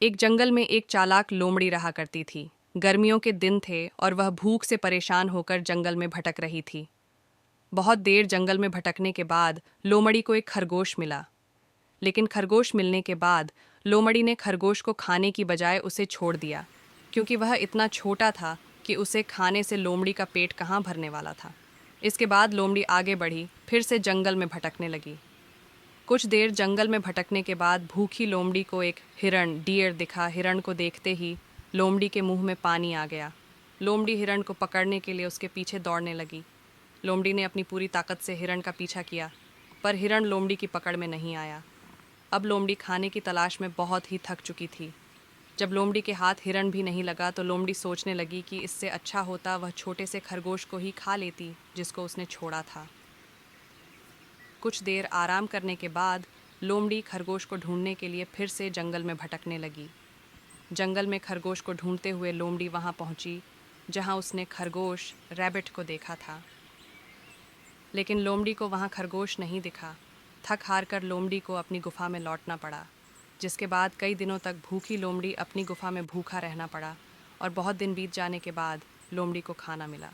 एक जंगल में एक चालाक लोमड़ी रहा करती थी। गर्मियों के दिन थे और वह भूख से परेशान होकर जंगल में भटक रही थी। बहुत देर जंगल में भटकने के बाद लोमड़ी को एक खरगोश मिला। लेकिन खरगोश मिलने के बाद लोमड़ी ने खरगोश को खाने की बजाय उसे छोड़ दिया, क्योंकि वह इतना छोटा था कि उसे खाने से लोमड़ी का पेट कहाँ भरने वाला था। इसके बाद लोमड़ी आगे बढ़ी, फिर से जंगल में भटकने लगी। कुछ देर जंगल में भटकने के बाद भूखी लोमड़ी को एक हिरण डियर दिखा। हिरण को देखते ही लोमड़ी के मुंह में पानी आ गया। लोमड़ी हिरण को पकड़ने के लिए उसके पीछे दौड़ने लगी। लोमड़ी ने अपनी पूरी ताकत से हिरण का पीछा किया, पर हिरण लोमड़ी की पकड़ में नहीं आया। अब लोमड़ी खाने की तलाश में बहुत ही थक चुकी थी। जब लोमड़ी के हाथ हिरण भी नहीं लगा तो लोमड़ी सोचने लगी कि इससे अच्छा होता वह छोटे से खरगोश को ही खा लेती जिसको उसने छोड़ा था। कुछ देर आराम करने के बाद लोमड़ी खरगोश को ढूंढने के लिए फिर से जंगल में भटकने लगी। जंगल में खरगोश को ढूंढते हुए लोमड़ी वहां पहुंची जहां उसने खरगोश रैबिट को देखा था। लेकिन लोमड़ी को वहां खरगोश नहीं दिखा। थक हार कर लोमड़ी को अपनी गुफा में लौटना पड़ा, जिसके बाद कई दिनों तक भूखी लोमड़ी अपनी गुफा में भूखा रहना पड़ा और बहुत दिन बीत जाने के बाद लोमड़ी को खाना मिला।